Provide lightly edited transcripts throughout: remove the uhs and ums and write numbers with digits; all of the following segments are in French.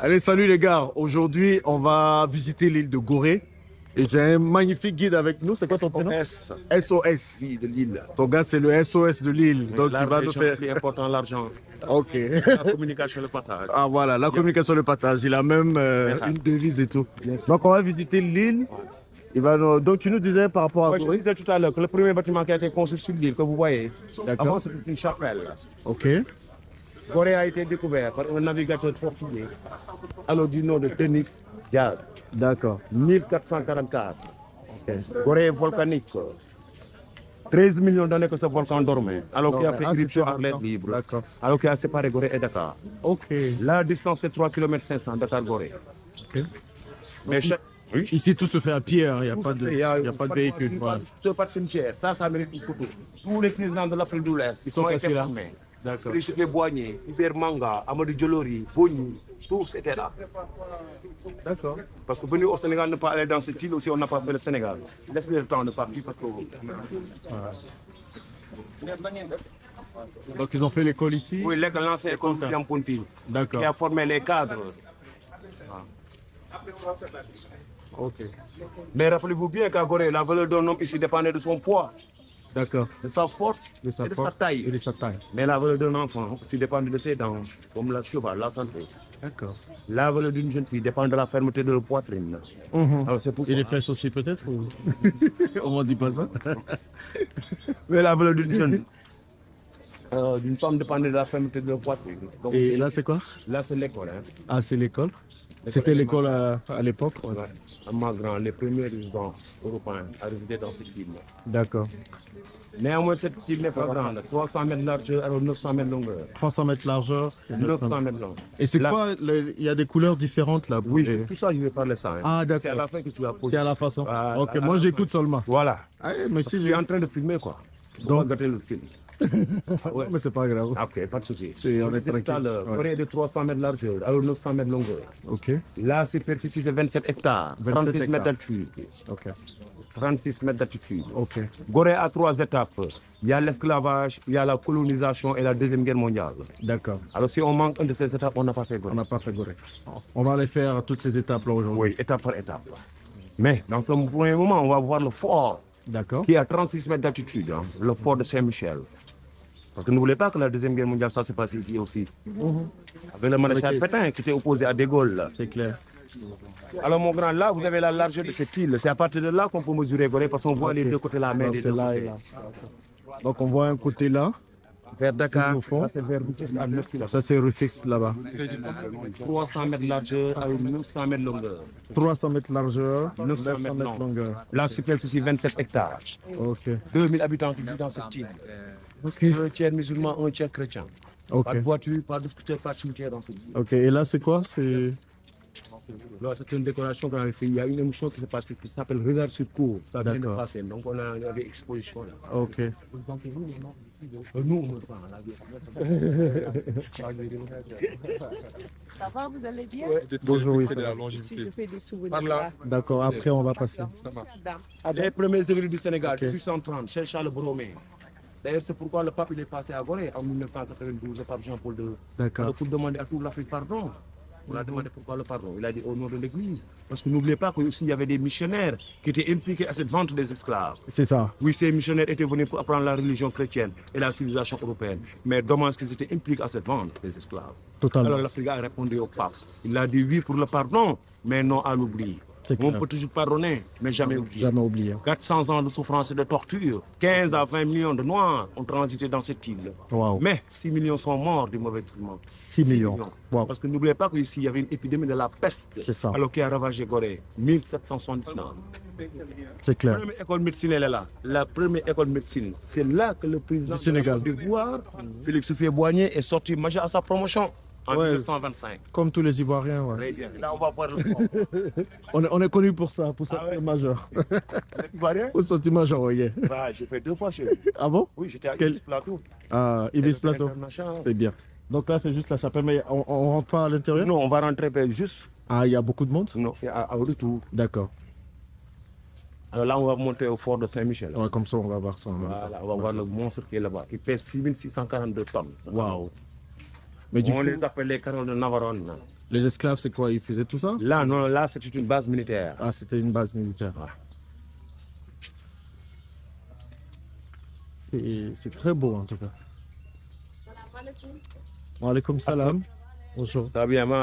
Allez, salut les gars. Aujourd'hui, on va visiter l'île de Gorée. Et j'ai un magnifique guide avec nous. C'est quoi ton prénom? SOS. Oui, de l'île. Ton gars, c'est le SOS de l'île. Donc, il va nous faire. Plus important, l'argent. Ok. La communication, le partage. Ah, voilà, la communication, le partage. Il a même une devise et tout. Donc, on va visiter l'île. Donc, tu nous disais par rapport à Ouais, je Gorée. disais tout à l'heure que le premier bâtiment qui a été construit sur l'île, que vous voyez, D'accord. avant c'était une chapelle. Ok. Gorée a été découvert par un navigateur portugais, alors du nom de Denis Diaz, D'accord. 1444. Gorée est volcanique. 13 millions d'années que ce volcan dormait, alors qu'il a fait éruption à l'air libre, D'accord. alors qu'il a séparé Gorée et Dakar. Ok. La distance c'est 3,5 km Dakar-Gorée. Ok. Mais oui. Ici, tout se fait à pied. Hein. Il n'y a, pas de... Il y a pas de véhicule. Voilà. Pas de cimetière. Ça mérite une photo. Tous les présidents de l'Afrique de l'Ouest sont été là. formés. D'accord. Félix Houphouët-Boigny, Hubert Manga, Amadou Diolori, Boni, tous étaient là. D'accord. Parce que venir au Sénégal, ne pas aller dans cette île aussi, on n'a pas fait le Sénégal. Laissez le temps de partir parce que. Donc, ils ont fait l'école ici. Oui, l'ancien école de Yampounti, D'accord. qui a formé les cadres. Ok. Mais rappelez-vous bien qu'à Gorée, la valeur d'un homme ici dépendait de son poids, D'accord. de sa force et de sa taille. Et de sa taille. Mais la valeur d'un enfant aussi dépend de ses dents, comme la cheval, la santé. D'accord. La valeur d'une jeune fille dépend de la fermeté de la poitrine. Alors c'est pourquoi. Et les fesses aussi, peut-être ou... On ne dit pas ça. Mais la valeur d'une femme dépend de la fermeté de la poitrine. Donc, Et là, c'est quoi? là, c'est l'école. Hein. Ah, c'est l'école. C'était l'école à l'époque. Ouais. À Magran, les premiers résidents européens à résider dans cette île. D'accord. Néanmoins, cette île n'est pas grande. 300 mètres de largeur, alors 900 mètres de longueur. 300 mètres largeur. Et 900 mètres de longueur. Et c'est quoi? Il y a des couleurs différentes là. Oui, tout ça, je vais parler ça. Hein. Ah, d'accord. C'est à la fin que tu vas poser. C'est à la façon. Voilà, Ok, moi j'écoute seulement. Voilà. Ah, mais Si si tu es en train de filmer, quoi. Donc, gâter le film. Ouais. Mais c'est pas grave. Ok, pas de souci. On est tranquille. Gorée est de 300 mètres de largeur, alors 900 mètres de longueur. Ok. La superficie, c'est 27 hectares. 36 mètres d'altitude. Ok. 36 mètres d'altitude. Ok. Gorée a 3 étapes. Il y a l'esclavage, il y a la colonisation et la Deuxième Guerre mondiale. D'accord. Alors si on manque une de ces étapes, on n'a pas fait Gorée. On n'a pas fait Gorée. On va aller faire toutes ces étapes là aujourd'hui. Oui, étape par étape. Mais dans ce premier moment, on va voir le fort D'accord. qui est à 36 mètres d'altitude, hein, le fort de Saint-Michel. Parce que n'oubliez pas que la Deuxième Guerre mondiale, ça s'est passé ici aussi. Avec le maréchal Pétain qui s'est opposé à De Gaulle. C'est clair. Alors mon grand, là, vous avez la largeur de cette île. C'est à partir de là qu'on peut mesurer Gorée parce qu'on voit les deux côtés de la mer. Donc, c'est là et là. Donc on voit un côté là. Vers Dakar, Au fond. ça c'est vers Rufisque à 9 km. Ça c'est Rufisque là-bas. 300 mètres de largeur à 900 mètres de longueur. 300 mètres largeur, 900 mètres mètres longueur. La superficie 27 hectares. Ok. 2000 habitants qui vivent dans cette île. Ok. Un tiers musulman, un tiers chrétien. Ok. Pas de voiture, pas de scooter, pas de cimetière dans cette île. Ok. Et là c'est quoi? C'est. Là, c'est une décoration qu'on avait fait. Il y a une émission qui s'est passée qui s'appelle Regard sur cours. Ça vient de D'accord. passer. Donc on avait exposition là. Ok. Nous, on prend la Ça va, vous allez bien? Bonjour. Oui. Ici, je fais des souvenirs. Par là. D'accord. Après on va passer. Dame. Les premiers églises du Sénégal, Ok. 1830, chez Charles Borromée. D'ailleurs, c'est pourquoi le pape il est passé à Gorée en 1992, le pape Jean-Paul II. D'accord. Pour demander à toute l'Afrique pardon. On a demandé pourquoi le pardon. Il a dit au nom de l'Église. Parce que n'oubliez pas qu'il y avait des missionnaires qui étaient impliqués à cette vente des esclaves. C'est ça. Oui, ces missionnaires étaient venus pour apprendre la religion chrétienne et la civilisation européenne. Mais dommage qu'ils étaient impliqués à cette vente des esclaves. Totalement. Alors l'Afrique a répondu au pape. Il a dit oui pour le pardon, mais non à l'oubli. C'est On clair. peut toujours pardonner, mais jamais oublier. Jamais oublié. 400 ans de souffrance et de torture, 15 à 20 millions de Noirs ont transité dans cette île. Waouh. Mais 6 millions sont morts du mauvais traitement. 6 millions. Waouh. Parce que n'oubliez pas qu'ici, il y avait une épidémie de la peste. C'est ça. Alors qui a ravagé Gorée. 1779. C'est clair. La première école de médecine, elle est là. La première école de médecine. C'est là que le président Du Sénégal. de l'Ivoire, Félix Houphouët-Boigny, est sorti majeur à sa promotion en Ouais. 1925. Comme tous les Ivoiriens. Ouais. Très bien. Là, on va voir le fort. On est connu pour ça, pour sortir ouais. majeur. Ivoirien? Pour sortir majeur, oui. Bah, j'ai fait 2 fois chez lui. Ah bon? Oui, j'étais à Quel- Ibis Plateau. Ah, Ibis Plateau. International. C'est bien. Donc là, c'est juste la chapelle, mais on rentre pas à l'intérieur? Non, on va rentrer juste Ah, il y a beaucoup de monde? non, au retour. D'accord. Alors là, on va monter au fort de Saint-Michel. Ouais, comme ça, on va voir ça. Voilà, on va voir le monstre qui est là-bas. Il pèse 6642 tonnes. Waouh. Mais du On coup, les appelle les carottes de Navarone. Les esclaves, c'est quoi? Ils faisaient tout ça? Là, non, là, c'est une base militaire. Ah, c'était une base militaire. C'est très beau en tout cas. Wa alaikum salam. Bonjour. Ça va bien, ma.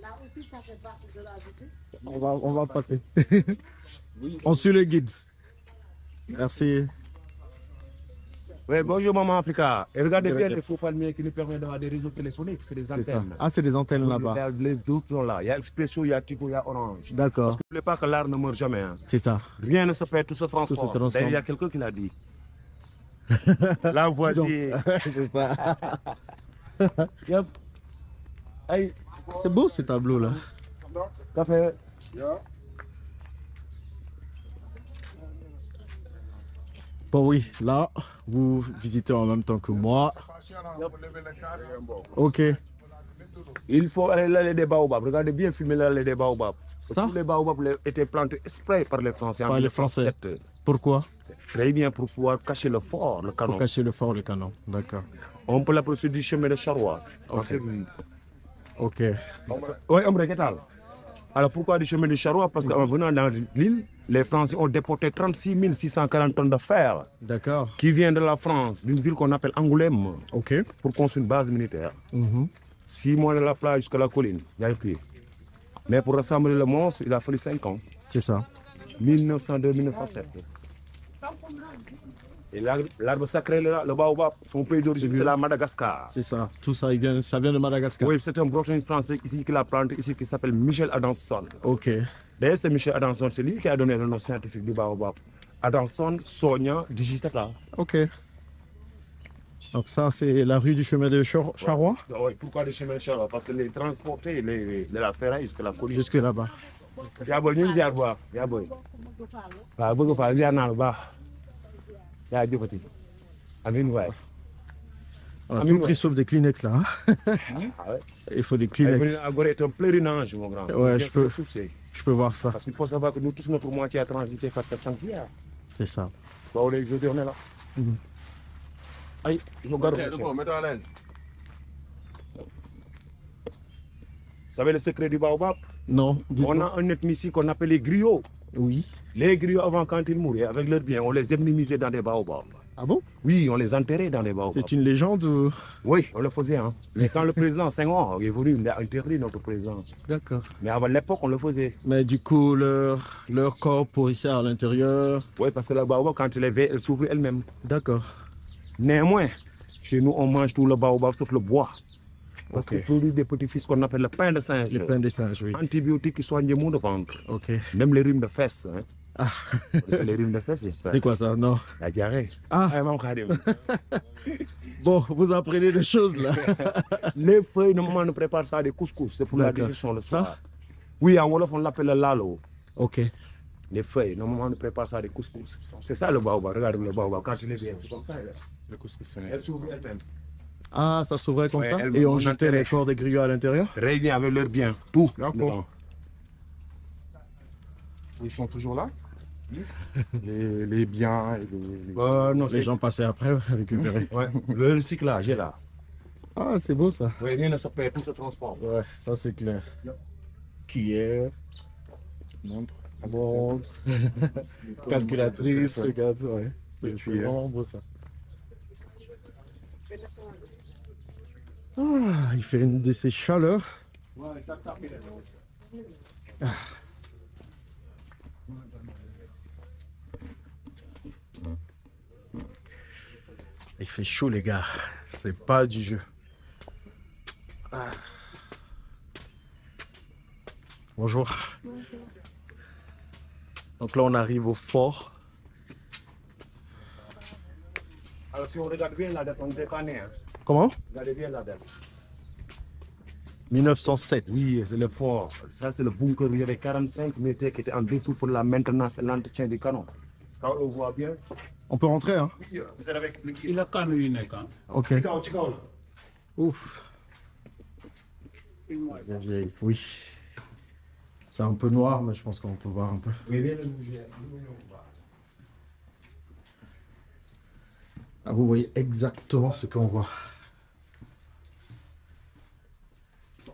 Là aussi, ça fait partie de la visite. On va passer. On suit le guide. Merci. Oui, bonjour, maman Africa. Et regardez bien les faux palmiers qui nous permettent d'avoir des réseaux téléphoniques. C'est des C'est ça. antennes. Ah, c'est des antennes là-bas. Les deux sont là. Il y a Expresso, il y a Tigo, il y a Orange. D'accord. N'oubliez pas que l'art ne meurt jamais. Hein. C'est ça. Rien ne se fait, tout se transforme. transforme. D'ailleurs, il y a quelqu'un qui l'a dit. Là, voici. C'est ça. Yep. Hey, C'est beau ce tableau là. café. Bon oui, là, vous visitez en même temps que moi. Ok. Il faut aller l'allée des baobabs. Regardez bien filmer l'allée des baobabs. Ça? Tous les baobabs étaient plantés exprès par les Français. en Par les Français. 1907. Pourquoi? Très bien pour pouvoir cacher le fort, le canon. Pour cacher le fort, le canon. D'accord. On peut l'appeler du chemin de Charrois. Ok. Ok. Oui, Ombre, qu'est-ce que alors pourquoi du chemin de Charrois? Parce qu'en venant dans l'île, les Français ont déporté 36 640 tonnes de fer D'accord. qui vient de la France, d'une ville qu'on appelle Angoulême, Ok. pour construire une base militaire. Mhm. 6 mois de la plage jusqu'à la colline, il y a le pied. Mais pour rassembler le monstre, il a fallu 5 ans. C'est ça. 1902-1907. Et l'arbre sacré, le baobab, son pays d'origine, c'est la Madagascar. C'est ça. Tout ça, ça vient de Madagascar. Oui, c'est un botaniste français ici qui l'a planté ici, qui s'appelle Michel Adanson. Ok. D'ailleurs, c'est Michel Adanson, c'est lui qui a donné le nom scientifique du baobab. Adanson, Sonia, digitata. Ok. Donc ça, c'est la rue du chemin de Charrois? Oui, pourquoi le chemin de Charrois? Parce que les transportés de la ferraille jusqu'à la colline. Jusque là-bas. yaa booy ñu ngi ziar bu baax yaa booy waaw bëgg faa ziar naa lu baax yaa jëfati amiin waay. On a tout pris sauf des Kleenex là. Hein? Ah ouais. Il faut des Kleenex. Agora est un pèlerinage, mon grand. Ouais, je peux voir ça. Parce qu'il faut savoir que nous tous, notre moitié a transité par cette sentière. C'est ça. Bon, aujourd'hui, on est là. Aïe, je regarde. Mets-toi à l'aise. Vous savez le secret du baobab? Non. On a un ethnie ici qu'on appelle les griots. Oui. Les griots, avant, quand ils mouraient, avec leurs biens, on les indemnisait dans des baobabs. Ah bon? Oui, on les enterrait dans des baobabs. C'est une légende ou... Oui, on le faisait. Hein. Mais quand le président Senghor est venu, il a interdit notre président. D'accord. Mais avant l'époque, on le faisait. Mais du coup, leur corps pourrissait à l'intérieur. Oui, parce que la baobab, quand elle levait, elle s'ouvrait elle-même. D'accord. Néanmoins, chez nous, on mange tout le baobab sauf le bois. Parce Ok. que produit des petits-fils qu'on appelle le pain de singe. Le pain des singes, oui. Antibiotiques qui soignent les maux de ventre. Ok. Même les rhumes de fesses. Hein. Ah. Les rhumes de fesses, j'espère. C'est quoi ça? Non. La diarrhée. Ah. Maman Khadim. Bon, vous apprenez des choses là. Les feuilles, normalement, on prépare ça à des couscous. C'est pour la D'accord. digestion le Ça? soir. Oui, en Wolof, on l'appelle le lalo. Ok. Les feuilles, normalement, on prépare ça à des couscous. C'est ça le baobab. Regarde le baobab. Quand je les viens, c'est comme ça. Le couscous, elle s'ouvre elle-même. Ah, ça s'ouvrait comme Ouais, ça? elle- Et on on jetait enterrait. les corps des griots à l'intérieur? Très bien, avec leurs biens. Tout. D'accord. Ils sont toujours là? Les biens et les... Non, Les gens passaient après récupérer. Ouais, le recyclage est là. Ah, c'est beau ça. Oui, rien ne se perd, tout se transforme. Ouais, ça c'est clair. Cuillère, montre, calculatrice, regarde, ouais. C'est vraiment beau ça. Ah, il fait une de ces chaleurs. Ouais, ça tape. Il fait chaud les gars, c'est pas du jeu. Ah. Bonjour. Donc là on arrive au fort. Alors si on regarde bien la date, on n'était pas né. Hein. Comment? Regardez bien la date. 1907. Oui, c'est le fort. Ça, c'est le bunker. Il y avait 45 militaires qui étaient en dessous pour la maintenance et l'entretien des canons. Quand on voit bien, On peut rentrer hein? c'est avec le Il a quand même une écran. Ok. Chicago. Ouf. Bien vieille. Oui. C'est un peu noir, mais je pense qu'on peut voir un peu. Oui, viens le bouger. Ah, vous voyez exactement ce qu'on voit.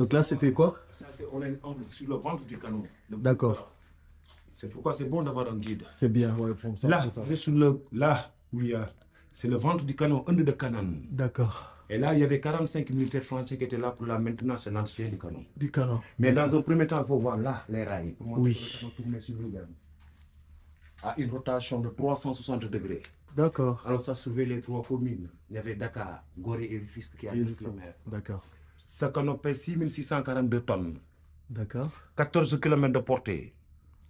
Donc là, c'était quoi? Ça, on est sur le ventre du canon. D'accord. C'est pourquoi c'est bon d'avoir un guide. C'est bien, ouais, pour ça. Là, vous êtes sur le... Là, où il y a... C'est le ventre du canon, un de canon. D'accord. Et là, il y avait 45 militaires français qui étaient là pour la maintenance et l'entretien du canon. Du canon. Mais dans un premier temps, il faut voir là, les rails. Pour Oui. que le canon tourne sur lui-même. À une rotation de 360 degrés. D'accord. Alors ça soulevait les 3 communes. Il y avait Dakar, Gorée et Rufisque qui a 2 km. D'accord. Ce canon pèse 6642 tonnes. D'accord. 14 km de portée.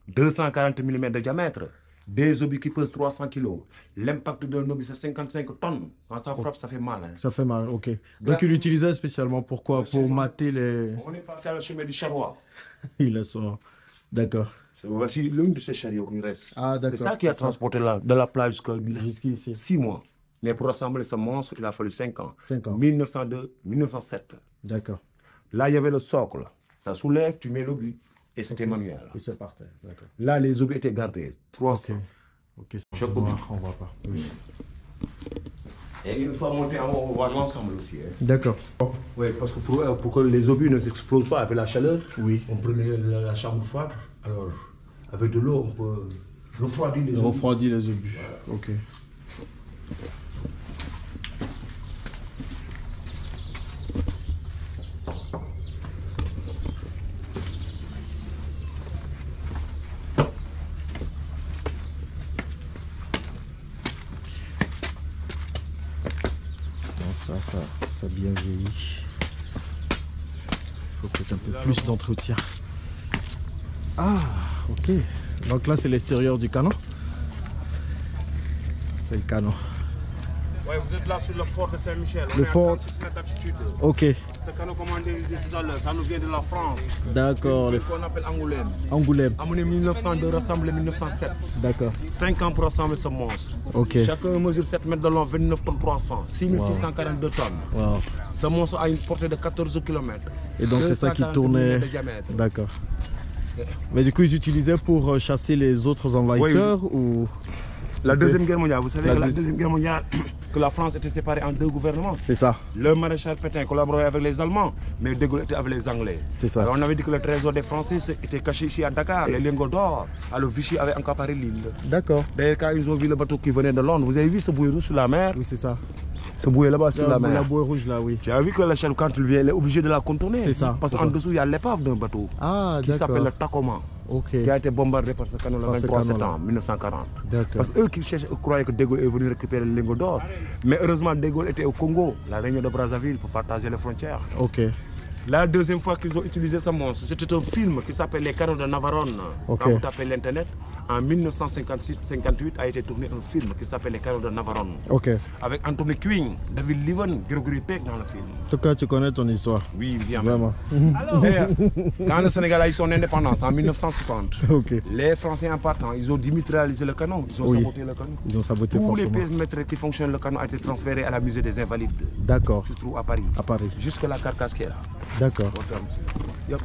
240 mm de diamètre. Des obus qui pesent 300 kg. L'impact d'un obus, c'est 55 tonnes. Quand ça frappe, ça fait mal. Hein. Ça fait mal, ok. Donc il l'utilisait spécialement pourquoi? Pour mater les... On est passé à la chemin du charroi. Il est son... D'accord. Voici l'une de ces chariots qui reste. Ah, d'accord. C'est ça qui a transporté là, de la plage jusqu'ici. 6 mois. Mais pour rassembler ce monstre, il a fallu 5 ans. 5 ans. 1902, 1907. D'accord. Là, il y avait le socle. Ça soulève, tu mets l'obus. Et c'était manuel. Et c'est parti. D'accord. Là, les obus étaient gardés. 300. Ok, Je on voit pas. Oui. Et une fois monté en haut, on voit l'ensemble aussi. Hein. D'accord. Oui, parce que pour que les obus ne s'explosent pas avec la chaleur, Oui. on prenait la chambre froide. Alors, avec de l'eau, on peut refroidir les obus. Refroidir les obus. Voilà. Ok. Ça bien vieilli. Il faut peut-être un peu plus d'entretien. Ah, ok. Donc là, c'est l'extérieur du canon. C'est le canon. Oui, vous êtes là sur le fort de Saint-Michel. Le fort. 36 mètres d'altitude. Ok. Ce canon, comme on disait tout à l'heure, ça nous vient de la France. D'accord. Le qu'on appelle Angoulême. Angoulême. Amené 1902, rassemblé 1907. D'accord. 5 ans pour rassembler ce monstre. Ok. Chacun mesure 7 mètres de long, 29 tonnes 300, 6642 tonnes. Wow. Ce monstre a une portée de 14 km. Et donc c'est ça qui tournait. D'accord. Mais du coup, ils utilisaient pour chasser les autres envahisseurs ou... La Deuxième Guerre mondiale, vous savez que la Deuxième Guerre mondiale, que la France était séparée en 2 gouvernements. C'est ça. Le maréchal Pétain collaborait avec les Allemands, mais De Gaulle était avec les Anglais. C'est ça. Alors on avait dit que le trésor des Français était caché ici à Dakar, les lingots d'or. Alors Vichy avait accaparé l'île. D'accord. D'ailleurs, quand ils ont vu le bateau qui venait de Londres, vous avez vu ce bouée rouge sur la mer? Oui, c'est ça. Ce bouée là-bas sur la mer. La bouée rouge là, oui. Tu as vu que la chaîne, quand tu le viens, elle est obligée de la contourner. C'est ça. Parce qu'en dessous, il y a l'épave d'un bateau. Ah, qui s'appelle le Tacoma. Ok. Qui a été bombardé par ce canon le 23 septembre 1940. D'accord. Parce qu'eux qui croyaient que De Gaulle est venu récupérer le lingot d'or. Mais heureusement, De Gaulle était au Congo, la réunion de Brazzaville, pour partager les frontières. Ok. La deuxième fois qu'ils ont utilisé ce monstre, c'était un film qui s'appelle Les Canons de Navarone. Ok. Quand vous tapez l'internet, en 1956-58 a été tourné un film qui s'appelle Les Canons de Navarone. Ok. Avec Anthony Quinn, David Leven, Gregory Peck dans le film. En tout cas, tu connais ton histoire. Oui, bien. Vraiment. Quand le Sénégal a eu son indépendance en 1960, ok. les Français en partant, ils ont démitralisé le canon, ils ont saboté le canon. Ils ont saboté Tous forcément. les pièces maîtres qui fonctionnent le canon ont été transférés à la musée des Invalides. D'accord. Qui se trouve à Paris. À Paris. Jusque la carcasse qui est là. D'accord. Yep.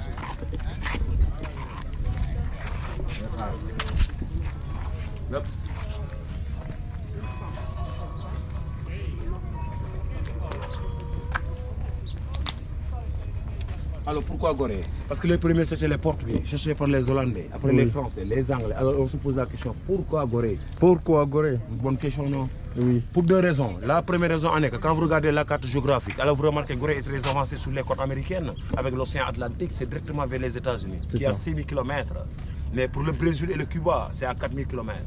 Yep. Alors pourquoi Gorée? Parce que les premiers c'était les Portugais, cherchés par les Hollandais, après les Français, les Anglais. Alors on se pose la question, pourquoi Gorée? Pourquoi Gorée? Bonne question, non? Oui. Pour 2 raisons. La première raison en est que quand vous regardez la carte géographique, alors vous remarquez que Gorée est très avancé sur les côtes américaines, avec l'océan Atlantique, c'est directement vers les États-Unis, qui est à 6000 km. Mais pour le Brésil et le Cuba, c'est à 4000 km.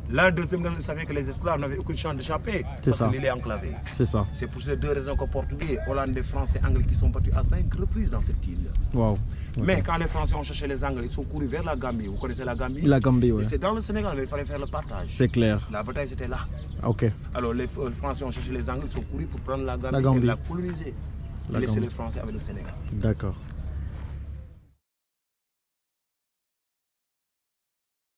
La deuxième raison, vous savez que les esclaves n'avaient aucune chance d'échapper, parce que l'île est enclavée. C'est ça. C'est pour ces 2 raisons que Portugais, Hollandais, Français, Anglais qui sont battus à 5 reprises dans cette île. Wow. Mais quand les Français ont cherché les Anglais, ils sont courus vers la Gambie. Vous connaissez la Gambie? La Gambie, oui. C'est dans le Sénégal, mais il fallait faire le partage. C'est clair. La bataille, c'était là. Ok. Alors les Français ont cherché les Anglais, ils sont courus pour prendre la Gambie et la coloniser. Et laisser les Français avec le Sénégal. D'accord.